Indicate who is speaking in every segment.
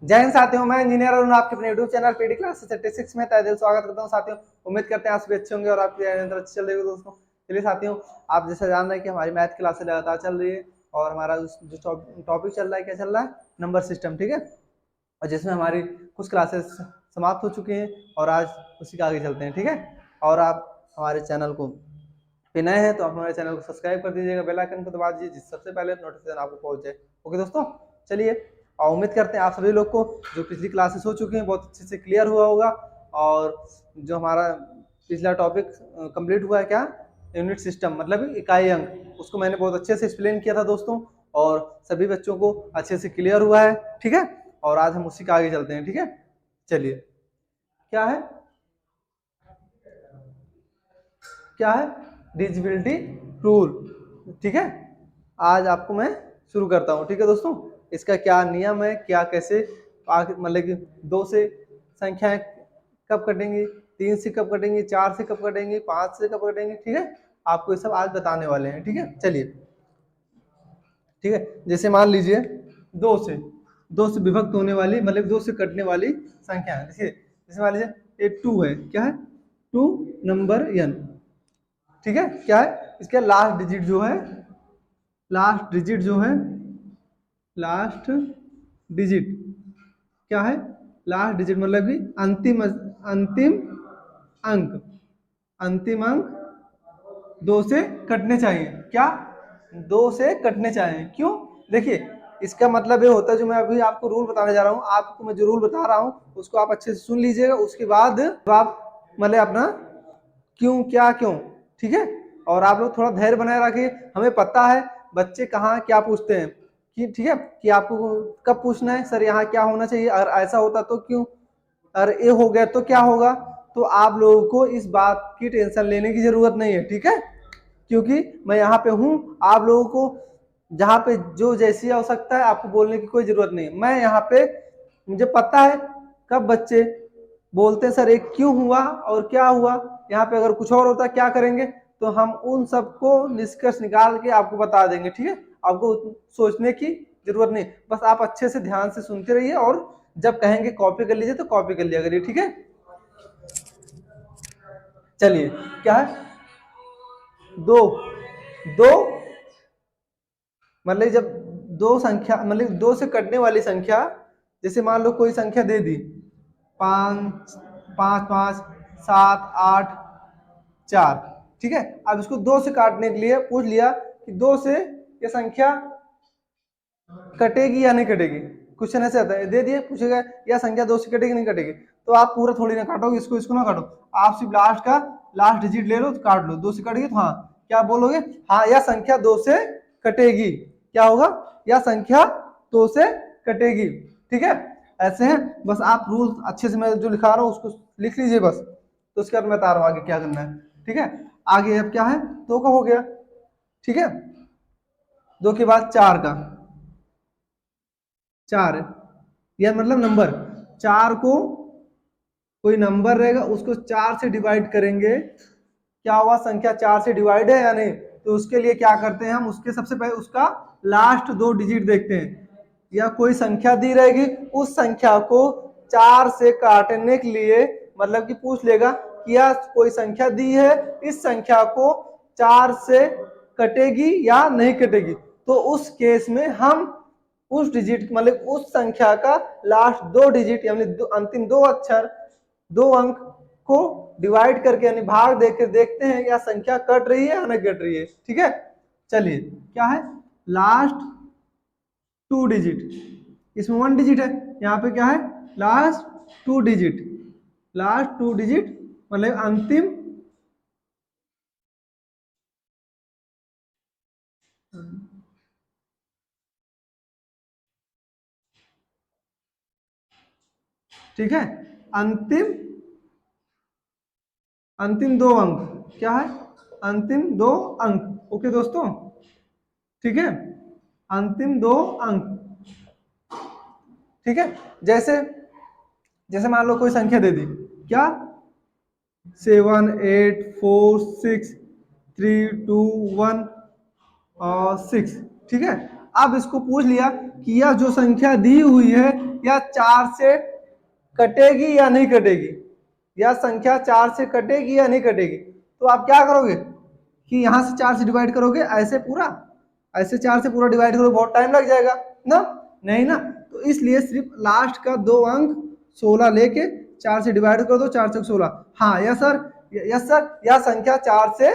Speaker 1: जय हिंद साथियों, मैं इंजीनियर अरुण आपके अपने यूट्यूब चैनल पीडी क्लास 36 में तहे दिल स्वागत करता हूं। साथियों, उम्मीद करते हैं आप सभी अच्छे होंगे और आपकी अंदर अच्छी चल रही होगी। दोस्तों चलिए साथियों, आप जैसा जान रहे हैं कि हमारी मैथ क्लास लगातार चल रही है और हमारा जो टॉपिक चल रहा है, क्या चल रहा है, नंबर सिस्टम। ठीक है, और जिसमें हमारी कुछ क्लासेस समाप्त हो चुकी हैं और आज उसी का आगे चलते हैं। ठीक है, और आप हमारे चैनल को पे नए हैं तो आप हमारे चैनल को सब्सक्राइब कर दीजिएगा, बेल आइकन को दबा दीजिए जिससे सबसे पहले नोटिफिकेशन आपको पहुंच जाए। ओके दोस्तों, चलिए, और उम्मीद करते हैं आप सभी लोग को जो पिछली क्लासेस हो चुकी हैं बहुत अच्छे से क्लियर हुआ होगा। और जो हमारा पिछला टॉपिक कंप्लीट हुआ है, क्या, यूनिट सिस्टम मतलब इकाई अंक, उसको मैंने बहुत अच्छे से एक्सप्लेन किया था दोस्तों, और सभी बच्चों को अच्छे से क्लियर हुआ है। ठीक है, और आज हम उसी का आगे चलते हैं। ठीक है, चलिए, क्या है क्या है डिविजिबिलिटी रूल। ठीक है, आज आपको मैं शुरू करता हूँ। ठीक है दोस्तों, इसका क्या नियम है, क्या कैसे मतलब कि 2 से संख्याएं कब कटेंगी, 3 से कब कटेंगी, 4 से कब कटेंगी, 5 से कब कटेंगी। ठीक है, आपको ये सब आज बताने वाले हैं। ठीक है, चलिए, ठीक है, जैसे मान लीजिए 2 से विभक्त होने वाली मतलब 2 से कटने वाली संख्या है। देखिए, जैसे मान लीजिए ये 2 है, क्या है, 2 नंबर n। ठीक है, क्या है, इसका लास्ट डिजिट जो है, लास्ट डिजिट क्या है, लास्ट डिजिट मतलब कि अंक अंतिम अंक 2 से कटने चाहिए। क्या, 2 से कटने चाहिए। क्यों, देखिए, इसका मतलब ये होता है, जो मैं अभी आपको रूल बताने जा रहा हूँ, आपको मैं जो रूल बता रहा हूँ उसको आप अच्छे से सुन लीजिएगा, उसके बाद आप मतलब अपना क्यों क्या क्यों। ठीक है, और आप लोग थोड़ा धैर्य बनाए रखिए। हमें पता है बच्चे कहाँ क्या पूछते हैं कि, ठीक है, कि आपको कब पूछना है, सर यहाँ क्या होना चाहिए, अगर ऐसा होता तो क्यों, अगर ये हो गया तो क्या होगा। तो आप लोगों को इस बात की टेंशन लेने की जरूरत नहीं है। ठीक है, क्योंकि मैं यहाँ पे हूँ, आप लोगों को जहाँ पे जो जैसी आवश्यकता है आपको बोलने की कोई जरूरत नहीं। मैं यहाँ पे, मुझे पता है कब बच्चे बोलते हैं सर एक क्यों हुआ और क्या हुआ, यहाँ पे अगर कुछ और होता क्या करेंगे, तो हम उन सबको निष्कर्ष निकाल के आपको बता देंगे। ठीक है, आपको सोचने की जरूरत नहीं, बस आप अच्छे से ध्यान से सुनते रहिए और जब कहेंगे कॉपी कर लीजिए तो कॉपी कर लिया करिए। ठीक है, चलिए, क्या है, दो दो मतलब जब दो संख्या मतलब 2 से कटने वाली संख्या, जैसे मान लो कोई संख्या दे दी 5 5 5 7 8 4। ठीक है, अब इसको 2 से काटने के लिए पूछ लिया कि 2 से ये संख्या कटेगी या नहीं कटेगी। क्वेश्चन ऐसे आता है, दे दिए, पूछेगा यह संख्या 2 से कटेगी नहीं कटेगी, तो आप पूरा थोड़ी ना काटोगे, इसको ना काटो, आप सिर्फ लास्ट डिजिट ले लो तो काट लो। 2 से कटेगी तो हाँ क्या बोलोगे, हाँ यह संख्या 2 से कटेगी। क्या होगा, यह संख्या 2 से कटेगी। ठीक है, ऐसे है, बस आप रूल अच्छे से मैं जो लिखा रहा हूँ उसको लिख लीजिए बस, तो उसके बाद मैं बता रहा हूँ आगे क्या करना है। ठीक है, आगे अब क्या है, 2 का हो गया। ठीक है, 2 के बाद 4 का, 4 यह मतलब नंबर 4 को, कोई नंबर रहेगा उसको 4 से डिवाइड करेंगे, क्या हुआ, संख्या 4 से डिवाइड है या नहीं, तो उसके लिए क्या करते हैं हम, उसके सबसे पहले उसका लास्ट 2 डिजिट देखते हैं, या कोई संख्या दी रहेगी उस संख्या को 4 से काटने के लिए, मतलब कि पूछ लेगा कि यह कोई संख्या दी है, इस संख्या को 4 से कटेगी या नहीं कटेगी, तो उस केस में हम उस डिजिट मतलब उस संख्या का लास्ट 2 डिजिट यानी अंतिम 2 अक्षर 2 अंक को डिवाइड करके यानी भाग देकर देखते हैं या संख्या कट रही है या नहीं कट रही है। ठीक है, चलिए, क्या है, लास्ट 2 डिजिट, इसमें 1 डिजिट है, यहाँ पे क्या है, लास्ट 2 डिजिट, मतलब अंतिम ठीक है, अंतिम अंतिम 2 अंक, क्या है, अंतिम 2 अंक। ओके दोस्तों, ठीक है, अंतिम 2 अंक। ठीक है, जैसे जैसे मान लो कोई संख्या दे दी, क्या, 7 8 4 6 3 2 1 और 6। ठीक है, अब इसको पूछ लिया कि यह जो संख्या दी हुई है या 4 से कटेगी या नहीं कटेगी, या संख्या 4 से कटेगी या नहीं कटेगी, तो आप क्या करोगे कि यहां से 4 से डिवाइड करोगे, ऐसे पूरा, ऐसे 4 से पूरा डिवाइड करोगे, बहुत टाइम लग जाएगा ना, नहीं ना। तो इसलिए सिर्फ लास्ट का 2 अंक 16 लेके 4 से डिवाइड कर दो, 4 से 16। हाँ यस सर, यस सर, यह संख्या 4 से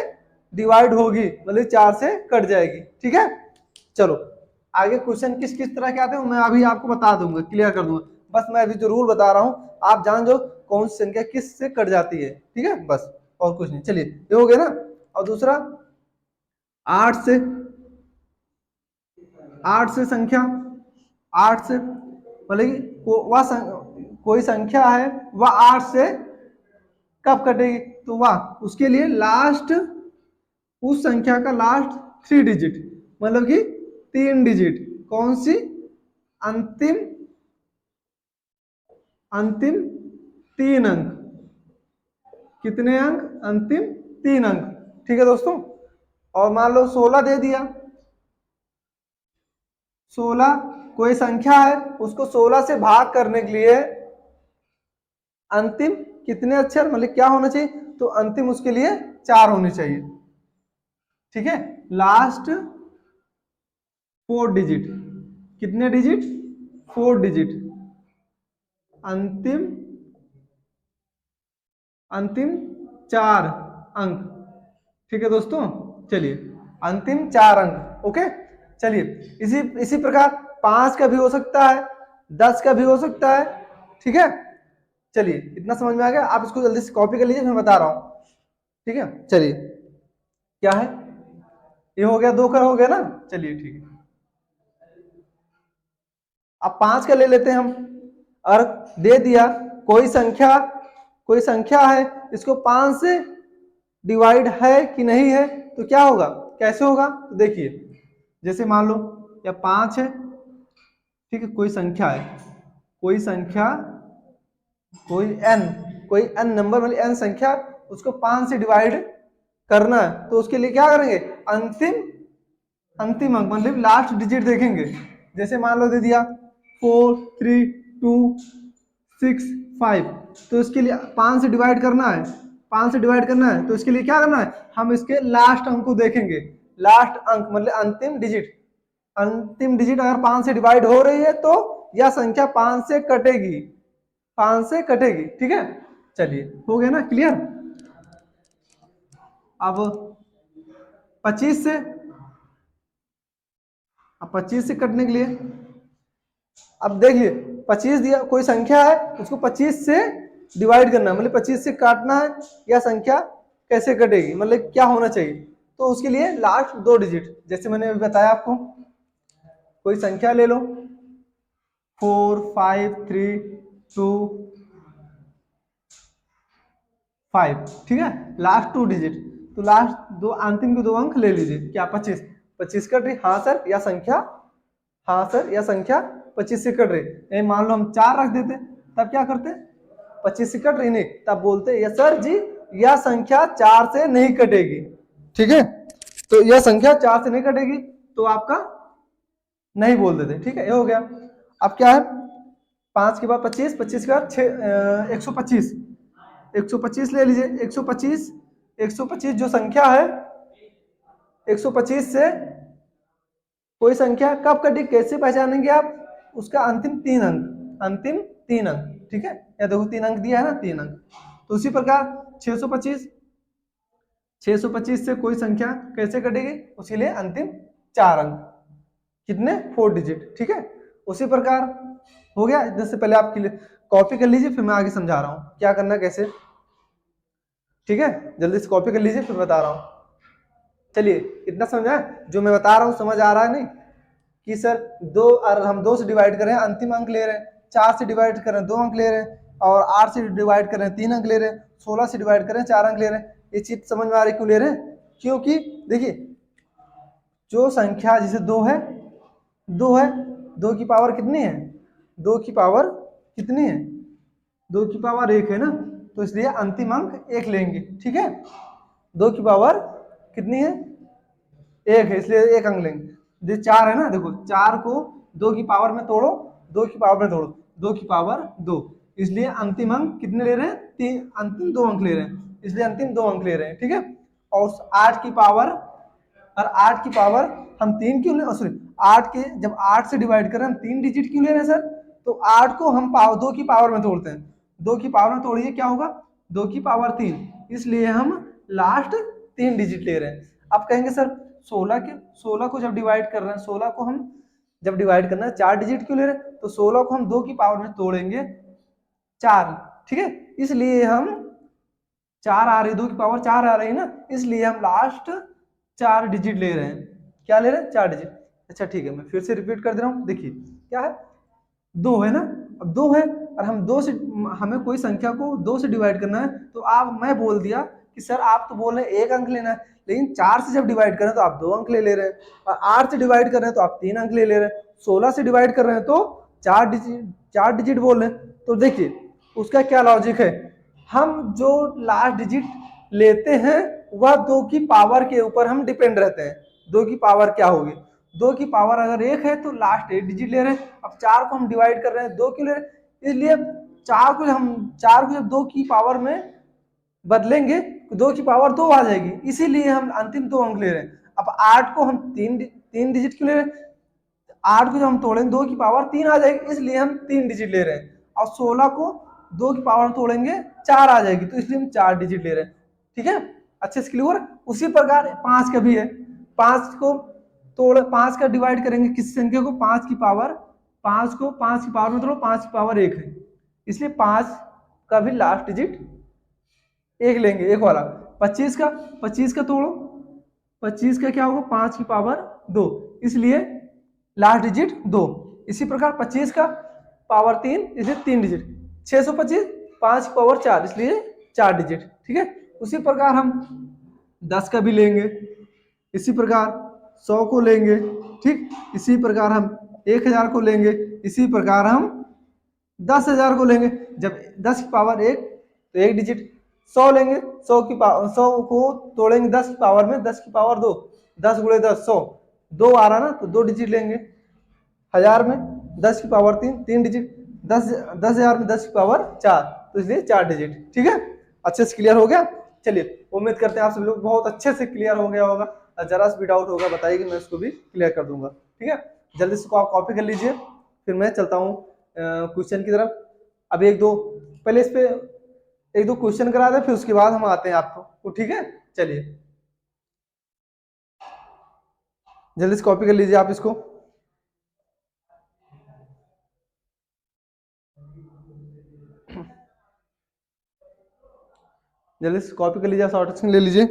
Speaker 1: डिवाइड होगी, मतलब 4 से कट जाएगी। ठीक है, चलो आगे क्वेश्चन किस किस तरह के आते हैं मैं अभी आपको बता दूंगा, क्लियर कर दूंगा। बस मैं अभी जो रूल बता रहा हूँ आप जान जाओ कौन सी संख्या किस से कट जाती है। ठीक है, बस और कुछ नहीं। चलिए ये हो गया ना। और दूसरा 8 से, 8 से संख्या, 8 से मतलब कि वह कोई संख्या है वह 8 से कब कटेगी, तो वह उसके लिए लास्ट, उस संख्या का लास्ट 3 डिजिट, मतलब कि 3 डिजिट, कौन सी, अंतिम, अंतिम 3 अंक, कितने अंक, अंतिम 3 अंक। ठीक है दोस्तों, और मान लो 16 दे दिया, 16 कोई संख्या है, उसको 16 से भाग करने के लिए अंतिम कितने अक्षर, मतलब क्या होना चाहिए, तो अंतिम उसके लिए 4 होने चाहिए। ठीक है, लास्ट 4 डिजिट, कितने डिजिट, 4 डिजिट, अंतिम, अंतिम 4 अंक। ठीक है दोस्तों, चलिए अंतिम 4 अंक। ओके, चलिए इसी इसी प्रकार 5 का भी हो सकता है, 10 का भी हो सकता है। ठीक है, चलिए इतना समझ में आ गया, आप इसको जल्दी से कॉपी कर लीजिए, मैं बता रहा हूं। ठीक है, चलिए क्या है, ये हो गया, 2 का हो गया ना, चलिए ठीक है। अब 5 का ले लेते हैं हम, और दे दिया कोई संख्या, कोई संख्या है, इसको 5 से डिवाइड है कि नहीं है, तो क्या होगा, कैसे होगा, तो देखिए जैसे मान लो या 5 है, ठीक है, कोई संख्या है, कोई संख्या, कोई n, कोई n नंबर मतलब n संख्या, उसको 5 से डिवाइड करना है, तो उसके लिए क्या करेंगे, अंतिम, अंतिम अंक मतलब लास्ट डिजिट देखेंगे। जैसे मान लो दे दिया 4 3 2 6 5, तो इसके लिए 5 से डिवाइड करना है, 5 से डिवाइड करना है, तो इसके लिए क्या करना है, हम इसके लास्ट अंक को देखेंगे, लास्ट अंक मतलब अंतिम डिजिट, अंतिम डिजिट अगर 5 से डिवाइड हो रही है तो यह संख्या 5 से कटेगी, 5 से कटेगी। ठीक है, चलिए हो गया ना क्लियर। अब 25 से, अब 25 से कटने के लिए, अब देखिए 25 दिया, कोई संख्या है उसको 25 से डिवाइड करना है, मतलब 25 से काटना है, या संख्या कैसे कटेगी, मतलब क्या होना चाहिए, तो उसके लिए लास्ट 2 डिजिट, जैसे मैंने अभी बताया आपको, कोई संख्या ले लो 4 5 3 2 5, ठीक है, लास्ट 2 डिजिट, तो लास्ट 2 अंतिम के 2 अंक ले लीजिए, क्या 25, 25 कट रही, हाँ सर, या संख्या, हाँ सर, या संख्या 25 से कट रही, मान लो हम 4 रख देते, तब क्या करते, 25 से कट रही नहीं, तब बोलते यस सर जी यह संख्या 4 से नहीं कटेगी। ठीक है, तो यह संख्या 4 से नहीं कटेगी, तो आपका नहीं बोल देते। ठीक है, ये हो गया। अब क्या है, 5 के बाद 25, 25 के बाद 125, 125 ले लीजिए, 125, 125 जो संख्या है, 125 से कोई संख्या कब कटी, कैसे पहचानेंगे आप, उसका अंतिम 3 अंक, अंतिम 3 अंक। ठीक है, या देखो 3 अंक दिया है ना, 3 अंक, तो उसी प्रकार 625, 625 से कोई संख्या कैसे कटेगी, उसके लिए अंतिम 4 अंक, कितने, 4 डिजिट। ठीक है, उसी प्रकार हो गया। जैसे पहले आप कॉपी कर लीजिए, फिर मैं आगे समझा रहा हूँ क्या करना कैसे। ठीक है, जल्दी से कॉपी कर लीजिए, फिर बता रहा हूँ। चलिए इतना समझा, जो मैं बता रहा हूँ समझ आ रहा है नहीं, कि सर 2, और हम 2 से डिवाइड कर रहे हैं, अंतिम अंक ले रहे हैं, 4 से डिवाइड कर रहे हैं 2 अंक ले रहे हैं, और 8 से डिवाइड कर रहे हैं 3 अंक ले रहे हैं, 16 से डिवाइड कर रहे हैं 4 अंक ले रहे हैं। ये चीज समझ में आ रही, क्यों ले रहे हैं, क्योंकि देखिए जो संख्या जैसे 2 है, 2 है, 2 की पावर कितनी है, 2 की पावर कितनी है, 2 की पावर 1 है ना, तो इसलिए अंतिम अंक 1 लेंगे। ठीक है, 2 की पावर कितनी है, 1 है, इसलिए 1 अंक लेंगे। जो 4 है ना, देखो 4 को 2 की पावर में तोड़ो, 2 की पावर में तोड़ो, 2 की पावर 2, इसलिए अंतिम अंक कितने ले रहे हैं, तीन, अंतिम 2 अंक ले रहे हैं, इसलिए अंतिम 2 अंक ले रहे हैं, ठीक है। और 8 की पावर, और 8 की पावर हम 3 क्यों ले, सॉरी 8 के, जब 8 से डिवाइड करें हम 3 डिजिट क्यों ले रहे हैं सर, तो 8 को हम 2 की पावर में तोड़ते हैं, 2 की पावर में तोड़िए क्या होगा, 2 की पावर 3, इसलिए हम लास्ट 3 डिजिट ले रहे हैं। अब कहेंगे सर 16 को जब डिवाइड कर रहे हैं, 16 को हम जब डिवाइड करना है 4 डिजिट क्यों ले रहे हैं, तो 16 को हम 2 की पावर में तोड़ेंगे 4, ठीक है, इसलिए हम 4 आ रही, 2 की पावर 4 आ रही ना, इसलिए हम लास्ट 4 डिजिट ले रहे हैं, क्या ले रहे हैं, 4 डिजिट। अच्छा ठीक है, मैं फिर से रिपीट कर दे रहा हूँ, देखिए क्या है, 2 है ना, अब 2 है और हम 2 से, हमें कोई संख्या को 2 से डिवाइड करना है, तो आप, मैं बोल दिया कि सर आप तो बोल रहे हैं 1 अंक लेना है, लेकिन 4 से जब डिवाइड कर रहे हैं तो आप 2 अंक ले रहे हैं, और 8 से डिवाइड कर रहे हैं तो आप 3 अंक ले रहे हैं, 16 से डिवाइड कर रहे हैं तो 4 डिजिट बोल रहे हैं। तो देखिए उसका क्या लॉजिक है, हम जो लास्ट डिजिट लेते हैं वह 2 की पावर के ऊपर हम डिपेंड रहते हैं, 2 की पावर क्या होगी, 2 की पावर अगर 1 है तो लास्ट 1 डिजिट ले रहे हैं, अब 4 को हम डिवाइड कर रहे हैं 2 क्यों ले रहे हैं, इसलिए 4 को जब 2 की पावर में बदलेंगे तो 2 की पावर 2 आ जाएगी, इसीलिए हम अंतिम 2 अंक ले रहे हैं। अब 8 को हम तीन डिजिट क्यों ले रहे हैं, 8 को जब हम तोड़ेंगे 2 की पावर 3 आ जाएगी, इसलिए हम 3 डिजिट ले रहे हैं, और 16 को 2 की पावर तोड़ेंगे 4 आ जाएगी, तो इसलिए हम 4 डिजिट ले रहे हैं, ठीक है, अच्छे से क्लियर। उसी प्रकार 5 का भी है, 5 को तोड़, 5 का डिवाइड करेंगे किस संख्या को, 5 की पावर, 5 को 5 की पावर में तोड़ो, 5 की पावर 1 है, इसलिए 5 का भी लास्ट डिजिट 1 लेंगे, एक वाला। 25 का तोड़ो, 25 का क्या होगा, 5 की पावर 2, इसलिए लास्ट डिजिट 2, इसी प्रकार 25 का पावर 3, इसलिए 3 डिजिट, 625, 5 की पावर 4, इसलिए 4 डिजिट, ठीक है। उसी प्रकार हम 10 का भी लेंगे, इसी प्रकार 100 को लेंगे, ठीक, इसी प्रकार हम 1000 को लेंगे, इसी प्रकार हम 10,000 को लेंगे, जब 10 की पावर 1 तो 1 डिजिट, 100 लेंगे, 100 की पावर, 100 को तोड़ेंगे 10 की पावर में, 10 की पावर 2, 10 गुणे 10 100, 2 आ रहा ना तो 2 डिजिट लेंगे, 1000 में 10 की पावर 3, 3 डिजिट, 10,000 में 10 की पावर 4, तो इसलिए 4 डिजिट, ठीक है, अच्छे से क्लियर हो गया। चलिए उम्मीद करते हैं आप सभी लोग बहुत अच्छे से क्लियर हो गया होगा, जरा सा भी डाउट होगा बताइए कि मैं इसको भी क्लियर कर दूंगा, ठीक है। जल्दी से आप कॉपी कर लीजिए, फिर मैं चलता हूँ क्वेश्चन की तरफ। अब एक दो, पहले इस पे एक दो क्वेश्चन करा दें, फिर उसके बाद हम आते हैं आपको, ठीक है। चलिए जल्दी से कॉपी कर लीजिए आप इसको। जल्दी से कॉपी कर लीजिए, शॉर्ट स्क्रीन ले लीजिए।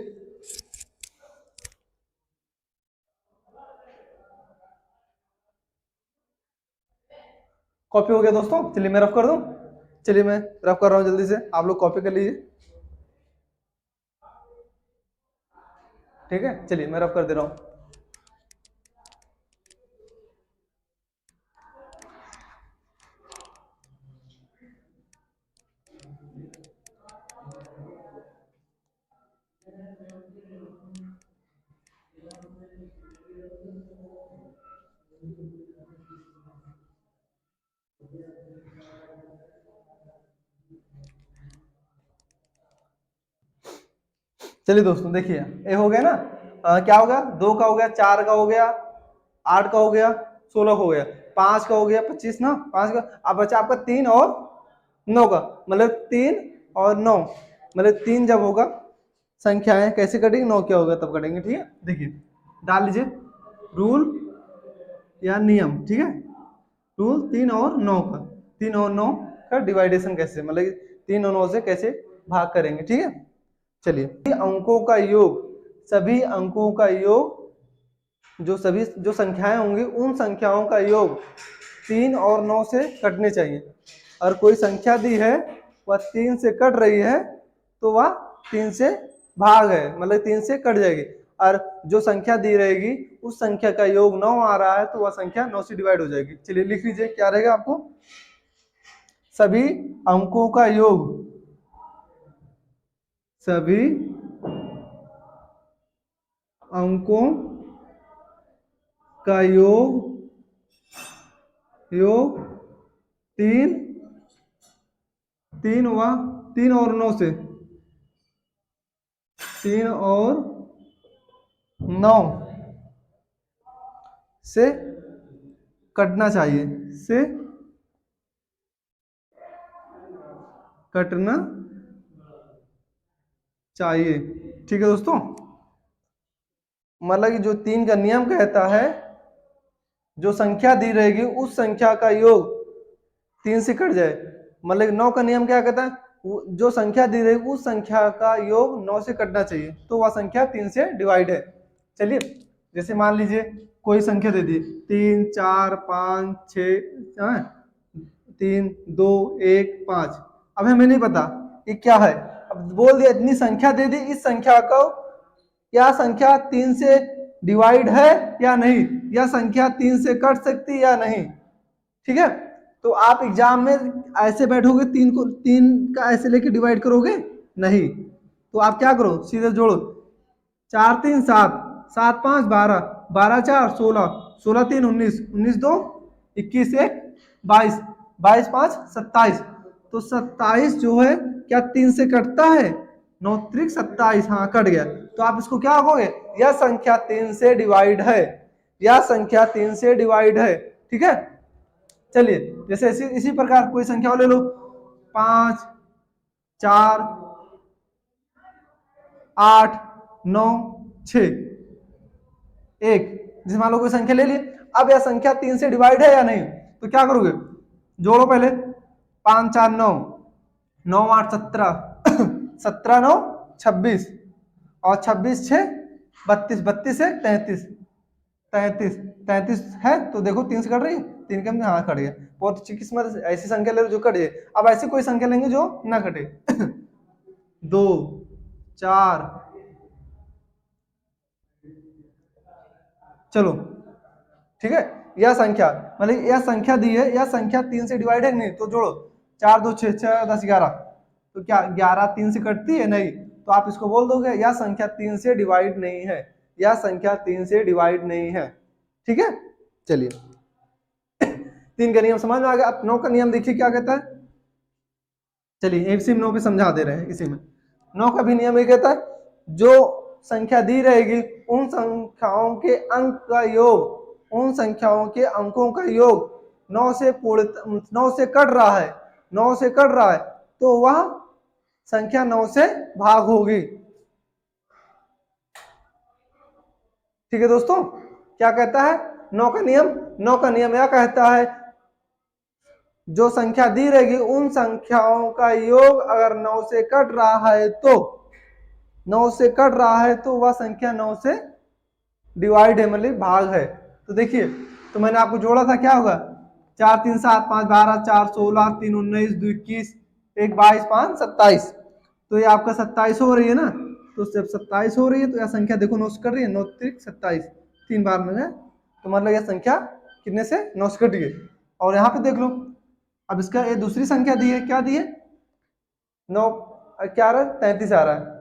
Speaker 1: कॉपी हो गया दोस्तों, चलिए मैं रफ कर दूं, चलिए मैं रफ कर रहा हूं, जल्दी से आप लोग कॉपी कर लीजिए, ठीक है। चलिए मैं रफ कर दे रहा हूं। चलिए दोस्तों देखिए, ये हो गया ना, क्या हो गया, 2 का हो गया, 4 का हो गया, 8 का हो गया, 16 का हो गया, 5 का हो गया, 25 ना, 5 का, अब बचा आपका 3 और 9 का, मतलब 3 और 9, मतलब 3 जब होगा संख्याएं कैसे कटेंगे, 9 क्या होगा तब कटेंगे, ठीक है। देखिए डाल लीजिए रूल या नियम, ठीक है, रूल 3 और 9 का, 3 और 9 का डिवाइडेशन कैसे, मतलब 3 और 9 से कैसे भाग करेंगे, ठीक है। चलिए अंकों का योग, सभी अंकों का योग, जो संख्याएं होंगी उन संख्याओं का योग 3 और 9 से कटने चाहिए, और कोई संख्या दी है वह 3 से कट रही है तो वह 3 से भाग है, मतलब 3 से कट जाएगी, और जो संख्या दी रहेगी उस संख्या का योग 9 आ रहा है तो वह संख्या 9 से डिवाइड हो जाएगी। चलिए लिख लीजिए क्या रहेगा आपको, सभी अंकों का योग, सभी अंकों का योग 3 3 हुआ, 3 और 9 से, 3 और 9 से कटना चाहिए, से कटना चाहिए। ठीक है दोस्तों, मतलब कि जो 3 का नियम कहता है, जो संख्या दी रहेगी उस संख्या का योग 3 से कट जाए। मतलब 9 का नियम क्या कहता है, जो संख्या दी रहेगी उस संख्या का योग 9 से कटना चाहिए, तो वह संख्या 3 से डिवाइड है। चलिए, जैसे मान लीजिए कोई संख्या दे दी 3 4 5 6, 3 2 1 5। अब हमें नहीं पता ये क्या है, अब बोल दिया इतनी संख्या दे दी, इस संख्या को, क्या संख्या 3 से डिवाइड है या नहीं, या संख्या 3 से कट सकती या नहीं। ठीक है, तो आप एग्जाम में ऐसे बैठोगे, 3 को 3 का ऐसे लेके डिवाइड करोगे नहीं, तो आप क्या करो, सीधे जोड़ो, 4 3 7, 7 5 12, 12 4 16, 16 3 19, 19 2 21 1 22, 22 5 27। तो 27 जो है क्या 3 से कटता है, 9 त्रिक 27, हाँ कट गया। तो आप इसको क्या कहोगे, यह संख्या 3 से डिवाइड है, यह संख्या 3 से डिवाइड है। ठीक है, चलिए जैसे इसी प्रकार कोई संख्या ले लो, 5 4 8 9 6 1, जिस मान लो कोई संख्या ले ली। अब यह संख्या 3 से डिवाइड है या नहीं, तो क्या करोगे, जोड़ो पहले, 5 4 9, 9 8 17, 17 9 26, और 26 6 32, 32 से 33, 33 33 है, तो देखो 3 से कट रही है, 3 के हाँ कट गया। बहुत अच्छी किस्मत, ऐसी संख्या ले लो जो कट जाए। अब ऐसी कोई संख्या लेंगे जो ना कटे। 2 4, चलो ठीक है, यह संख्या, मतलब यह संख्या दी है, यह संख्या 3 से डिवाइड है नहीं, तो जोड़ो, 4 2 6 6 10 11, तो क्या 11 3 से कटती है नहीं, तो आप इसको बोल दोगे यह संख्या 3 से डिवाइड नहीं है, यह संख्या 3 से डिवाइड नहीं है। ठीक है, चलिए 3 का नियम समझ में आ गया। अब 9 का नियम देखिए क्या कहता है, चलिए इसी में 9 पे समझा दे रहे हैं। इसी में 9 का भी नियम ये कहता है, जो संख्या दी रहेगी उन संख्याओं के अंक का योग, उन संख्याओं के अंकों का योग 9 से पूर्ण 9 से कट रहा है, 9 से कट रहा है, तो वह संख्या 9 से भाग होगी। ठीक है दोस्तों, क्या कहता है 9 का नियम, 9 का नियम यह कहता है, जो संख्या दी रहेगी उन संख्याओं का योग अगर 9 से कट रहा है, तो 9 से कट रहा है तो वह संख्या 9 से डिवाइड है, मतलब भाग है। तो देखिए, तो मैंने आपको जोड़ा था, क्या होगा, 4 3 7 5 12, 4 16, 3 19, 2 21, 1 22 5 27, तो ये आपका 27 हो रही है ना, तो जब 27 हो रही है तो यह संख्या देखो 9 से कट रही है, 9 त्रिक 27, 3 बार में है, तो मतलब यह संख्या कितने से 9 से कट गई। और यहाँ पे देख लो, अब इसका ये दूसरी संख्या दी है, क्या दी है, 9 क्या आ रहा है, 33 आ रहा है,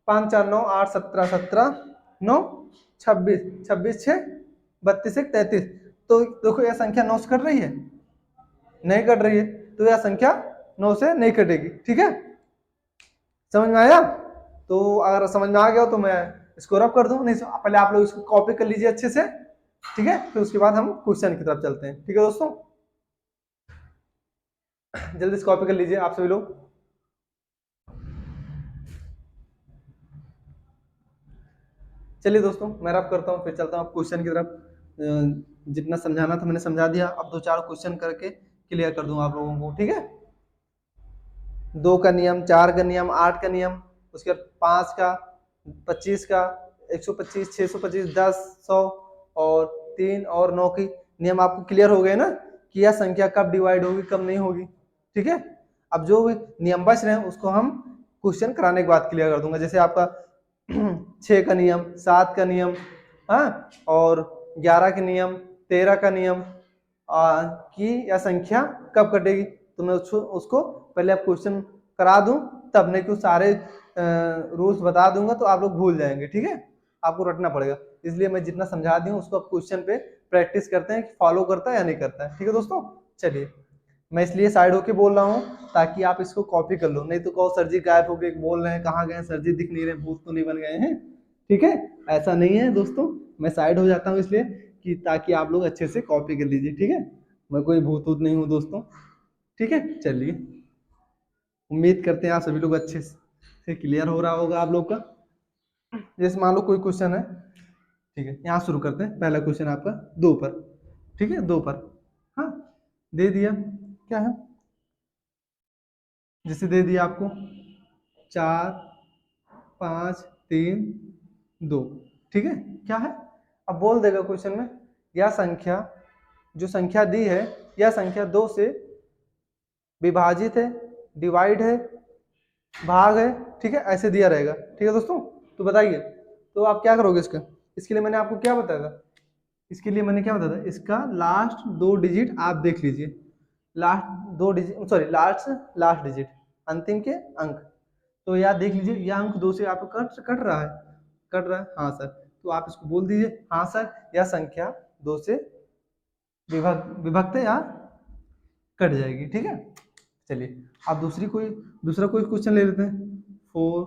Speaker 1: 5 4 9 8 17 17 9 26, 26 6 32 1 33, तो देखो यह संख्या 9 से कट रही है, नहीं कट रही है, तो यह संख्या 9 से नहीं कटेगी। ठीक है, समझ में आया, तो अगर समझ में आ गया हो तो मैं इसको रब कर दूं, नहीं पहले आप लोग इसको कॉपी कर लीजिए अच्छे से। ठीक है, फिर उसके बाद हम क्वेश्चन की तरफ चलते हैं। ठीक है दोस्तों, जल्दी से कॉपी कर लीजिए आप सभी लोग। चलिए दोस्तों, मैं रब करता हूँ, फिर चलता हूँ क्वेश्चन की तरफ। जितना समझाना था मैंने समझा दिया, अब 2 4 क्वेश्चन करके क्लियर कर दूंगा आप लोगों को। ठीक है, 2 का नियम, 4 का नियम, 8 का नियम, उसके बाद 5 का, 25 का, 125, 625, 10, 100 और 3 और 9 की नियम आपको क्लियर हो गए ना, कि यह संख्या कब डिवाइड होगी कब नहीं होगी। ठीक है, अब जो भी नियम बच रहे हैं उसको हम क्वेश्चन कराने के बाद क्लियर कर दूंगा, जैसे आपका 6 का नियम, 7 का नियम, हाँ, और 11 का नियम, 13 का नियम, कि यह संख्या कब कटेगी, तो मैं उसको पहले आप क्वेश्चन करा दूं, तब नहीं, क्यों सारे रूल्स बता दूंगा तो आप लोग भूल जाएंगे। ठीक है, आपको रटना पड़ेगा, इसलिए मैं जितना समझा दी हूँ उसको आप क्वेश्चन पे प्रैक्टिस करते हैं कि फॉलो करता है या नहीं करता है। ठीक है दोस्तों, चलिए मैं इसलिए साइड होके बोल रहा हूँ ताकि आप इसको कॉपी कर लो, नहीं तो कहो सर जी गायब हो गए, बोल रहे हैं कहाँ गए सर जी, दिख नहीं रहे, भूत तो नहीं बन गए हैं। ठीक है, ऐसा नहीं है दोस्तों, मैं साइड हो जाता हूँ इसलिए कि ताकि आप लोग अच्छे से कॉपी कर लीजिए। ठीक है, मैं कोई भूत वूत नहीं हूँ दोस्तों। ठीक है, चलिए, उम्मीद करते हैं आप सभी लोग अच्छे से क्लियर हो रहा होगा आप लोग का। जैसे मान लो कोई क्वेश्चन है, ठीक है, यहाँ शुरू करते हैं। पहला क्वेश्चन आपका 2 पर, ठीक है, 2 पर, हाँ, दे दिया क्या है, जैसे दे दिया आपको 4 5 3 2, ठीक है, क्या है, अब बोल देगा क्वेश्चन में, यह संख्या, जो संख्या दी है, यह संख्या 2 से विभाजित है, डिवाइड है, भाग है, ठीक है, ऐसे दिया रहेगा। ठीक है दोस्तों, तो बताइए, तो आप क्या करोगे इसका, इसके लिए मैंने आपको क्या बताया था, इसके लिए मैंने क्या बताया था, इसका लास्ट 2 डिजिट आप देख लीजिए, last 2 digit, sorry last digit, अंतिम के अंक, तो यार देख लीजिए, यह अंक 2 से आपको कट रहा है, कट रहा है, हाँ सर, तो आप इसको बोल दीजिए, हाँ सर, यह संख्या 2 से विभक्त है या कट जाएगी। ठीक है, चलिए आप दूसरा कोई क्वेश्चन ले लेते हैं, 4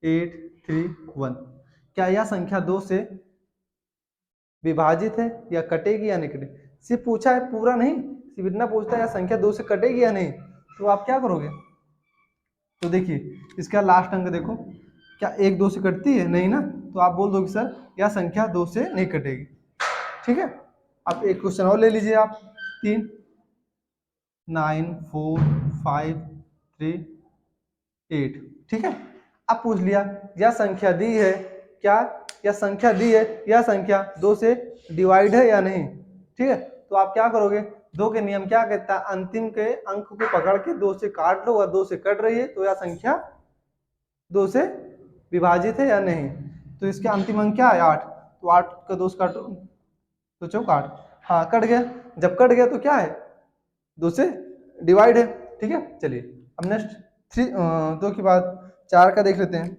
Speaker 1: 8 3 1, क्या यह संख्या 2 से विभाजित है या कटेगी या नहीं कटेगी, सिर्फ पूछा है, पूरा नहीं, सिर्फ इतना पूछता है या संख्या 2 से कटेगी या नहीं, तो आप क्या करोगे, तो देखिए इसका लास्ट अंक देखो, क्या 1 2 से कटती है, नहीं ना, तो आप बोल दो कि सर यह संख्या 2 से नहीं कटेगी। ठीक है, अब एक क्वेश्चन और ले लीजिए आप, 3 9 4 5 3 8, ठीक है, अब पूछ लिया यह संख्या दी है, क्या यह संख्या दी है, यह संख्या 2 से डिवाइड है या नहीं। ठीक है, तो आप क्या करोगे, 2 के नियम क्या कहता है, अंतिम के अंक को पकड़ के 2 से काट लो, और 2 से कट रही है तो यह संख्या 2 से विभाजित है या नहीं, तो इसके अंतिम अंक क्या है 8, तो 8 का 2 से काटो तो चौक 8, हाँ कट गया, जब कट गया तो क्या है, 2 से डिवाइड है। ठीक है, चलिए अब नेक्स्ट 2 के बाद 4 का देख लेते हैं।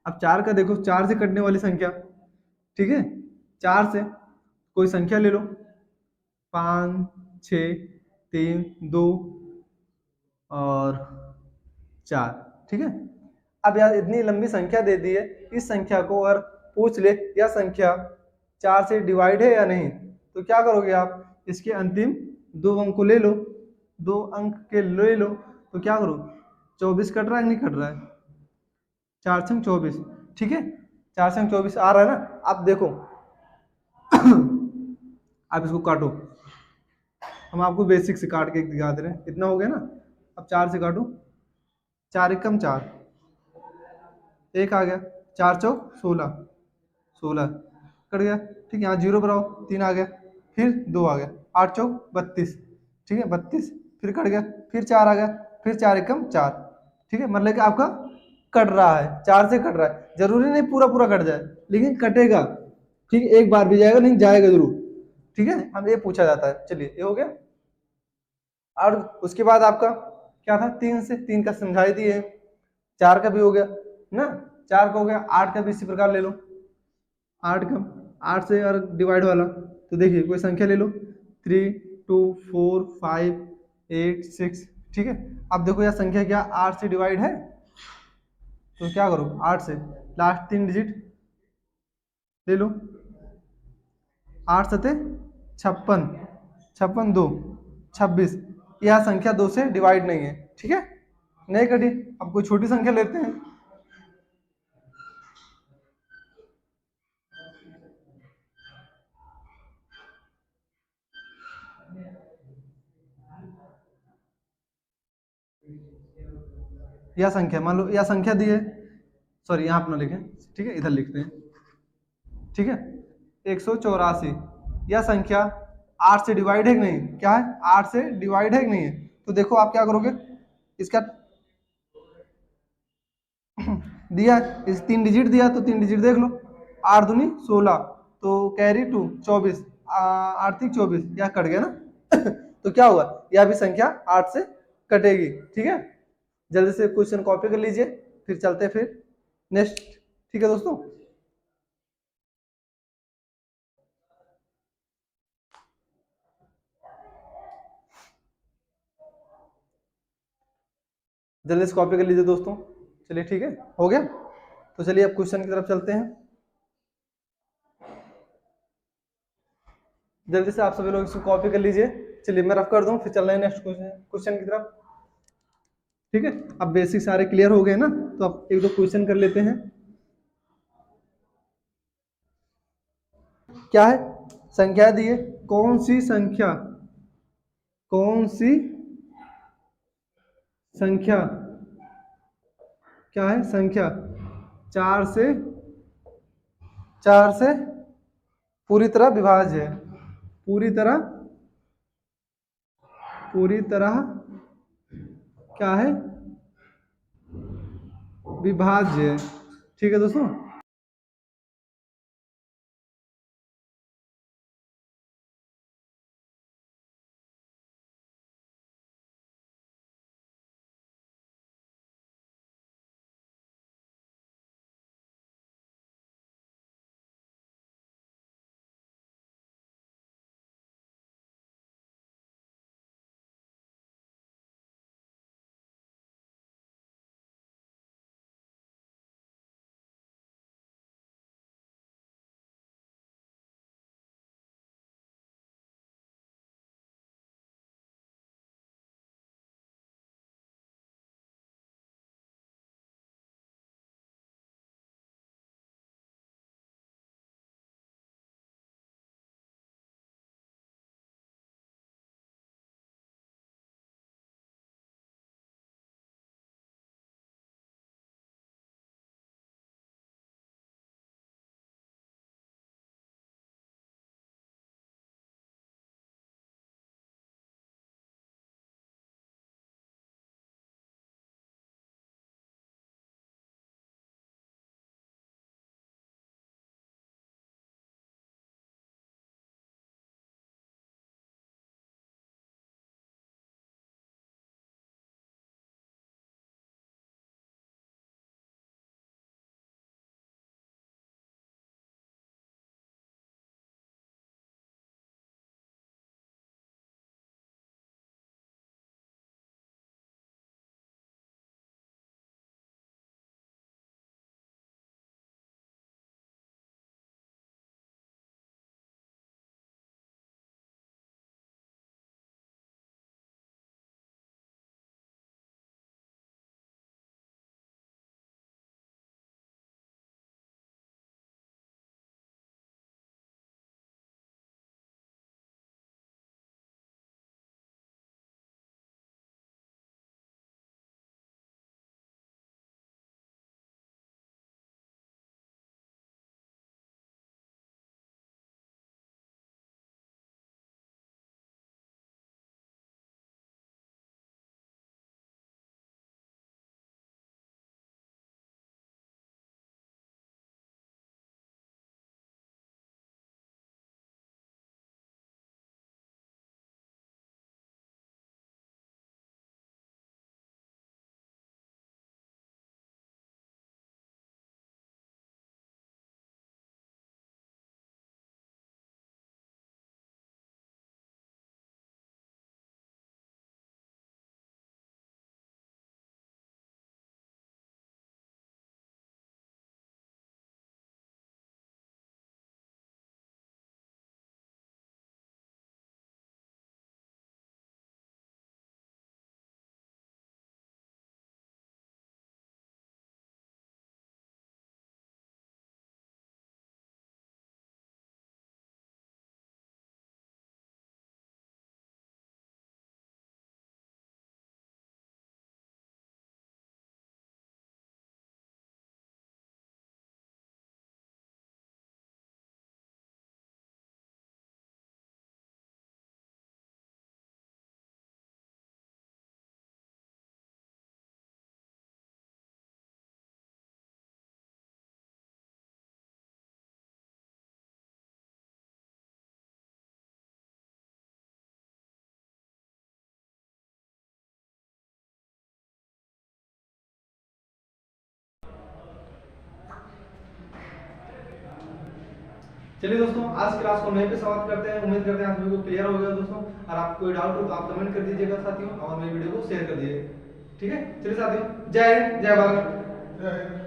Speaker 1: अब 4 का देखो, 4 से कटने वाली संख्या, ठीक है, 4 से कोई संख्या ले लो, 5 6 3 2 और 4, ठीक है, अब यार इतनी लंबी संख्या दे दी है, इस संख्या को अगर पूछ ले यह संख्या 4 से डिवाइड है या नहीं, तो क्या करोगे आप, इसके अंतिम 2 अंक को ले लो, 2 अंक के ले लो, तो क्या करो, 24 कट रहा है नहीं कट रहा है, 4 संग 24, ठीक है, 4 संग 24 आ रहा है ना, आप देखो आप इसको काटो, हम आपको बेसिक से काट के दिखा दे रहे हैं, इतना हो गया ना, अब 4 से काटो, 4 एकम 4, एक आ गया, 4 चौक 16, 16 कट गया, ठीक है, यहाँ 0 पर आओ, 3 आ गया, फिर 2 आ गया, 8 चौक 32, ठीक है, 32, फिर कट गया, फिर 4 आ गया, फिर 4 एकम 4, ठीक है, मतलब कि आपका कट रहा है, 4 से कट रहा है, जरूरी नहीं पूरा पूरा कट जाए, लेकिन कटेगा, ठीक है, एक बार भी जाएगा, नहीं जाएगा जरूर। ठीक है, हम ये पूछा जाता है, चलिए ये हो गया। और उसके बाद आपका क्या था, 3 से 3 का समझाई दिए, 4 का भी हो गया ना, 4 का हो गया, 8 का भी इसी प्रकार ले लो, 8 का, 8 से और डिवाइड वाला, तो देखिए कोई संख्या ले लो, 3 2 4 5 8 6, ठीक है, अब देखो यह संख्या क्या 8 से डिवाइड है, तो क्या करो 8 से लास्ट 3 डिजिट ले लो, 8 सते 56, 56 2 26, यह संख्या 2 से डिवाइड नहीं है, ठीक है, नहीं कटी, अब कोई छोटी संख्या लेते हैं, यह संख्या मान लो, यह संख्या दी है, सॉरी यहाँ अपना लिखें, ठीक है, इधर लिखते हैं, ठीक है, 184, यह संख्या 8 से डिवाइड है कि नहीं, क्या है 8 से डिवाइड है कि नहीं है, तो देखो आप क्या करोगे, इसका दिया, इस 3 डिजिट दिया तो 3 डिजिट देख लो, 8 दूनी 16, तो कैरी 2 24, आर्थिक 24, यह कट गया ना तो क्या होगा, यह भी संख्या 8 से कटेगी। ठीक है, जल्दी से क्वेश्चन कॉपी कर लीजिए, फिर चलते फिर नेक्स्ट। ठीक है दोस्तों, जल्दी से कॉपी कर लीजिए दोस्तों। चलिए ठीक है, हो गया। तो चलिए अब क्वेश्चन की तरफ चलते हैं। जल्दी से आप सभी लोग इसको कॉपी कर लीजिए। चलिए मैं रफ कर दूं, फिर चल रहे हैं नेक्स्ट क्वेश्चन की तरफ। ठीक है, अब बेसिक सारे क्लियर हो गए ना, तो अब एक दो क्वेश्चन कर लेते हैं। क्या है, संख्या दी है, कौन सी संख्या, कौन सी संख्या, क्या है संख्या, चार से, चार से पूरी तरह विभाज्य है, पूरी तरह, पूरी तरह क्या है, विभाज्य है। ठीक है दोस्तों। चलिए दोस्तों, आज की क्लास को मैं पे समाप्त करते हैं। उम्मीद करते हैं आप सभी को क्लियर हो गया दोस्तों। और आपको कोई डाउट हो तो आप कमेंट कर दीजिएगा साथियों, और मेरी वीडियो को शेयर कर दीजिए। ठीक है, चलिए साथियों, जय हिंद, जय भारत।